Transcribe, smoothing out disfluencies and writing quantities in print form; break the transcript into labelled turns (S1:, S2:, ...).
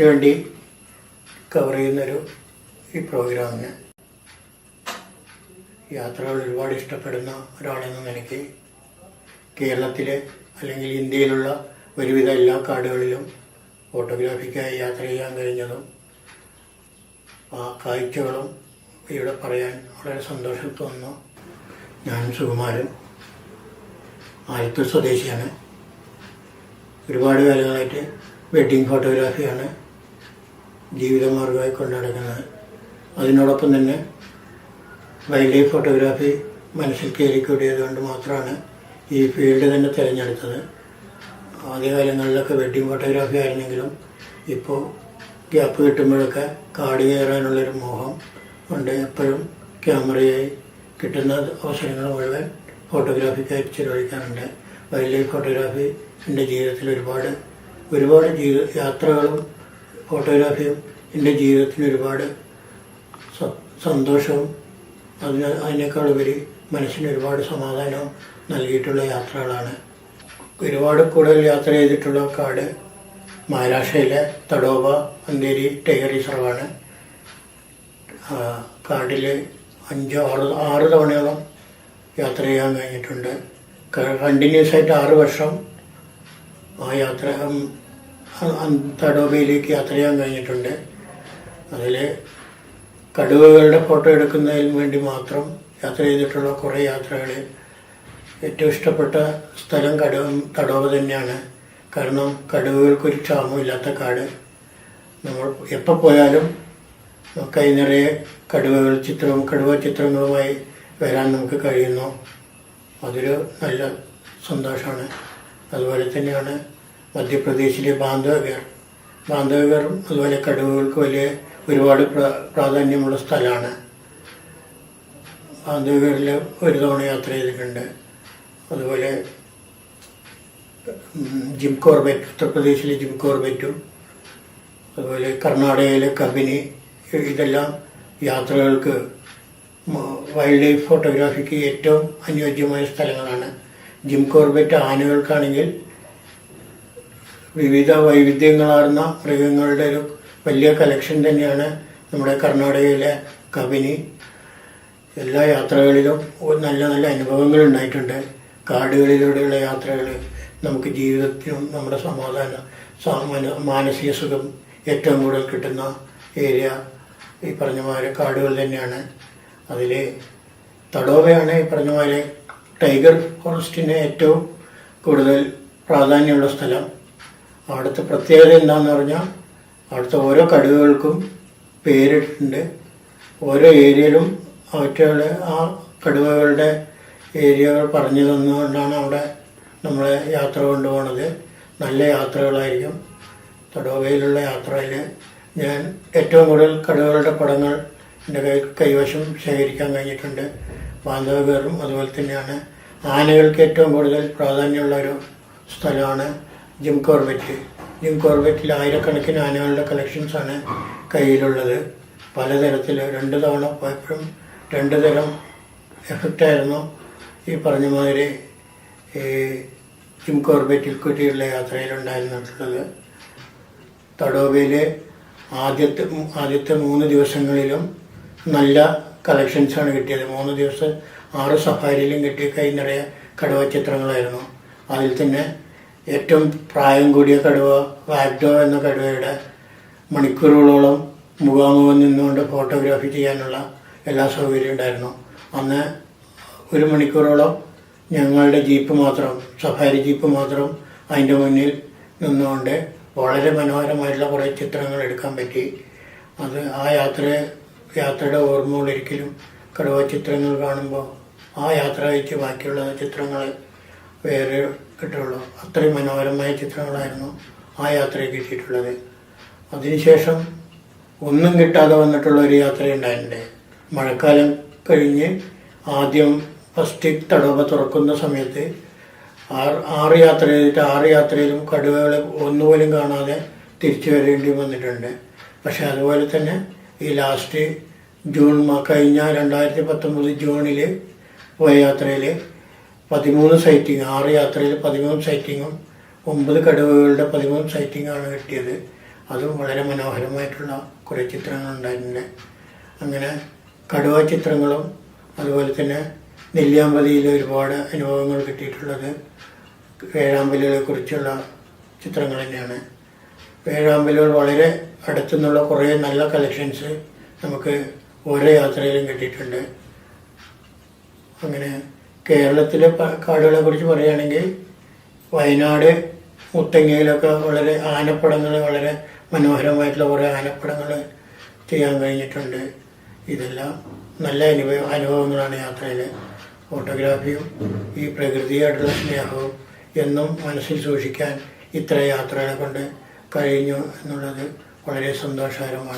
S1: വേണ്ടി കവർ ചെയ്യുന്നൊരു ഈ പ്രോഗ്രാമിന് യാത്രകൾ ഒരുപാട് ഇഷ്ടപ്പെടുന്ന ഒരാളെന്ന നിലയ്ക്ക് കേരളത്തിലെ അല്ലെങ്കിൽ ഇന്ത്യയിലുള്ള ഒരുവിധ എല്ലാ കാടുകളിലും ഫോട്ടോഗ്രാഫിക്കായി യാത്ര ചെയ്യാൻ കഴിഞ്ഞതും ആ കാഴ്ചകളും ഇവിടെ പറയാൻ വളരെ സന്തോഷം തോന്നുന്നു. ഞാൻ സുകുമാരൻ, ആലത്തൂർ സ്വദേശിയാണ്. ഒരുപാട് കാലങ്ങളായിട്ട് വെഡ്ഡിങ് ഫോട്ടോഗ്രാഫിയാണ് ജീവിതമാർഗമായി കൊണ്ടു നടക്കുന്നത്. അതിനോടൊപ്പം തന്നെ വൈൽഡ് ലൈഫ് ഫോട്ടോഗ്രാഫി മനസ്സിൽ കയറിക്കൂടിയതുകൊണ്ട് മാത്രമാണ് ഈ ഫീൽഡ് തന്നെ തിരഞ്ഞെടുത്തത്. ആദ്യകാലങ്ങളിലൊക്കെ വെഡ്ഡിങ് ഫോട്ടോഗ്രാഫി ആയിരുന്നെങ്കിലും ഇപ്പോൾ ഗ്യാപ്പ് കിട്ടുമ്പോഴൊക്കെ കാട് കയറാനുള്ളൊരു മോഹം കൊണ്ട് എപ്പോഴും ക്യാമറയായി കിട്ടുന്ന അവസരങ്ങൾ മുഴുവൻ ഫോട്ടോഗ്രാഫിക്കായി ചിലവഴിക്കാറുണ്ട്. വൈൽഡ് ലൈഫ് ഫോട്ടോഗ്രാഫി എൻ്റെ ജീവിതത്തിൽ ഒരുപാട് യാത്രകളും ഫോട്ടോഗ്രാഫിയും എൻ്റെ ജീവിതത്തിന് ഒരുപാട് സന്തോഷവും അതിനേക്കാളുപരി മനസ്സിന് ഒരുപാട് സമാധാനവും നൽകിയിട്ടുള്ള യാത്രകളാണ്. ഒരുപാട് കൂടുതൽ യാത്ര ചെയ്തിട്ടുള്ള കാട് മഹാരാഷ്ട്രയിലെ തഡോബ അന്തേരി ടൈഗർ റിസർവാണ്. കാട്ടിൽ 5-6 തവണയോളം യാത്ര ചെയ്യാൻ കഴിഞ്ഞിട്ടുണ്ട്. കണ്ടിന്യൂസ് ആയിട്ട് 6 വർഷം ആ യാത്ര തഡോബയിലേക്ക് യാത്ര ചെയ്യാൻ കഴിഞ്ഞിട്ടുണ്ട്. അതിൽ കടുവകളുടെ ഫോട്ടോ എടുക്കുന്നതിന് വേണ്ടി മാത്രം യാത്ര ചെയ്തിട്ടുള്ള കുറേ യാത്രകളിൽ ഏറ്റവും ഇഷ്ടപ്പെട്ട സ്ഥലം തഡോബ തന്നെയാണ്. കാരണം കടുവകൾക്കൊരു ക്ഷാമമില്ലാത്ത കാട്. നമ്മൾ എപ്പോൾ പോയാലും കൈ നിറയെ കടുവ ചിത്രങ്ങളുമായി വരാൻ നമുക്ക് കഴിയുന്നു. അതൊരു നല്ല സന്തോഷമാണ്. അതുപോലെ തന്നെയാണ് മധ്യപ്രദേശിലെ ബാന്ധവഗറും അതുപോലെ കടുവകൾക്ക് ഒരുപാട് പ്രാധാന്യമുള്ള സ്ഥലമാണ്. ബാന്ധവഗറിൽ ഒരു തവണ യാത്ര ചെയ്തിട്ടുണ്ട്. അതുപോലെ ജിം കോർബറ്റ്, ഉത്തർപ്രദേശിലെ ജിം കോർബറ്റും അതുപോലെ കർണാടകയിലെ കബിനി, ഇതെല്ലാം യാത്രകൾക്ക് വൈൽഡ് ലൈഫ് ഫോട്ടോഗ്രാഫിക്ക് ഏറ്റവും അനുയോജ്യമായ സ്ഥലങ്ങളാണ്. ജിം കോർബറ്റ് ആനകൾക്കാണെങ്കിൽ വിവിധ വൈവിധ്യങ്ങളാർന്ന മൃഗങ്ങളുടെ ഒരു വലിയ കളക്ഷൻ തന്നെയാണ് നമ്മുടെ കർണാടകയിലെ കബിനി. എല്ലാ യാത്രകളിലും നല്ല നല്ല അനുഭവങ്ങൾ ഉണ്ടായിട്ടുണ്ട്. കാടുകളിലൂടെയുള്ള യാത്രകൾ നമുക്ക് ജീവിതത്തിനും നമ്മുടെ മാനസിക സുഖം ഏറ്റവും കൂടുതൽ കിട്ടുന്ന ഏരിയ ഈ പറഞ്ഞമാരെ കാടുകൾ തന്നെയാണ്. അതിൽ തഡോബയാണ് ഈ പറഞ്ഞമാരെ ടൈഗർ ഫോറസ്റ്റിന് ഏറ്റവും കൂടുതൽ പ്രാധാന്യമുള്ള സ്ഥലം. അവിടുത്തെ പ്രത്യേകത എന്താണെന്ന് പറഞ്ഞാൽ അവിടുത്തെ ഓരോ കടുവകൾക്കും പേരിട്ടിട്ടുണ്ട്. ഓരോ ഏരിയയിലും അവറ്റകളെ ആ കടുവകളുടെ ഏരിയകൾ പറഞ്ഞു തന്നുകൊണ്ടാണ് അവിടെ നമ്മളെ യാത്ര കൊണ്ടുപോകുന്നത്. നല്ല യാത്രകളായിരിക്കും. തഡോബയിലുള്ള യാത്രയിൽ ഞാൻ ഏറ്റവും കൂടുതൽ കടുവകളുടെ പടങ്ങൾ എൻ്റെ കൈവശം ശേഖരിക്കാൻ കഴിഞ്ഞിട്ടുണ്ട്. ബാന്ധവഗറും അതുപോലെ തന്നെയാണ്. ആനകൾക്ക് ഏറ്റവും കൂടുതൽ പ്രാധാന്യമുള്ള ഒരു സ്ഥലമാണ് ജിം കോർബറ്റ്. ജിം കോർബറ്റിൽ ആയിരക്കണക്കിന് ആനകളുടെ കളക്ഷൻസാണ് കയ്യിലുള്ളത്. പലതരത്തിൽ 2 തവണ പോയപ്പോഴും 2 തരം എഫക്റ്റായിരുന്നു ഈ പറഞ്ഞ മാതിരി ഈ ജിം കോർബറ്റിൽ കൂട്ടിയുള്ള യാത്രയിലുണ്ടായിരുന്നിട്ടുള്ളത്. തഡോബയിലെ ആദ്യത്തെ 3 ദിവസങ്ങളിലും നല്ല കളക്ഷൻസാണ് കിട്ടിയത്. 3 ദിവസം 6 സഫാരിയിലും കിട്ടിയ കൈ നിറയെ കടുവ ചിത്രങ്ങളായിരുന്നു. അതിൽ തന്നെ ഏറ്റവും പ്രായം കൂടിയ കടുവ വാഗ്ഡോ എന്ന കടുവയുടെ മണിക്കൂറുകളോളം മുഖാമുഖം നിന്നുകൊണ്ട് ഫോട്ടോഗ്രാഫി ചെയ്യാനുള്ള എല്ലാ സൗകര്യവും ഉണ്ടായിരുന്നു. അന്ന് 1 മണിക്കൂറോളം ഞങ്ങളുടെ സഫാരി ജീപ്പ് മാത്രം അതിൻ്റെ മുന്നിൽ നിന്നുകൊണ്ട് വളരെ മനോഹരമായിട്ടുള്ള കുറേ ചിത്രങ്ങൾ എടുക്കാൻ പറ്റി. അത് ആ യാത്രയുടെ ഓർമ്മകൾ ഒരിക്കലും കടുവ ചിത്രങ്ങൾ കാണുമ്പോൾ ആ യാത്ര കഴിച്ച് ബാക്കിയുള്ള ചിത്രങ്ങൾ വേറെ കിട്ടുള്ളൂ. അത്രയും മനോഹരമായ ചിത്രങ്ങളായിരുന്നു ആ യാത്രയിൽ കിട്ടിയിട്ടുള്ളത്. അതിനുശേഷം ഒന്നും കിട്ടാതെ വന്നിട്ടുള്ള ഒരു യാത്രയുണ്ടായിട്ടുണ്ട്. മഴക്കാലം കഴിഞ്ഞ് ആദ്യം ഫസ്റ്റ് തഡോബ തുറക്കുന്ന സമയത്ത് 6 യാത്ര ചെയ്തിട്ട് 6 യാത്രയിലും കടുവകളെ ഒന്നുപോലും കാണാതെ തിരിച്ചു വരേണ്ടി വന്നിട്ടുണ്ട്. പക്ഷെ അതുപോലെ തന്നെ ഈ ലാസ്റ്റ് കഴിഞ്ഞ 2019 ജൂണിൽ പോയ യാത്രയിൽ 13 സൈറ്റിങ്, 6 യാത്രയിൽ 13 സൈറ്റിങ്ങും 9 കടുവകളുടെ 13 സൈറ്റിങ്ങാണ് കിട്ടിയത്. അതും വളരെ മനോഹരമായിട്ടുള്ള കുറേ ചിത്രങ്ങൾ ഉണ്ടായിട്ടുണ്ട്. അങ്ങനെ കടുവ ചിത്രങ്ങളും അതുപോലെ തന്നെ നെല്ലിയാമ്പതിയിൽ ഒരുപാട് അനുഭവങ്ങൾ കിട്ടിയിട്ടുള്ളത് വേഴാമ്പലുകളെ കുറിച്ചുള്ള ചിത്രങ്ങൾ തന്നെയാണ്. വേഴാമ്പലുകൾ വളരെ അടുത്തുനിന്നുള്ള കുറേ നല്ല കളക്ഷൻസ് നമുക്ക് ഓരോ യാത്രയിലും കിട്ടിയിട്ടുണ്ട്. അങ്ങനെ കേരളത്തിലെ കാടുകളെ കുറിച്ച് പറയുകയാണെങ്കിൽ വയനാട് മുത്തങ്ങയിലൊക്കെ വളരെ ആനപ്പടങ്ങൾ, വളരെ മനോഹരമായിട്ടുള്ള കുറേ ആനപ്പടങ്ങൾ ചെയ്യാൻ കഴിഞ്ഞിട്ടുണ്ട്. ഇതെല്ലാം നല്ല അനുഭവങ്ങളാണ് യാത്രയിൽ. ഫോട്ടോഗ്രാഫിയും ഈ പ്രകൃതിയായിട്ടുള്ള സ്നേഹവും എന്നും മനസ്സിൽ സൂക്ഷിക്കാൻ ഇത്ര യാത്രകളെ കൊണ്ട് കഴിഞ്ഞു എന്നുള്ളത് വളരെ സന്തോഷകരമാണ്.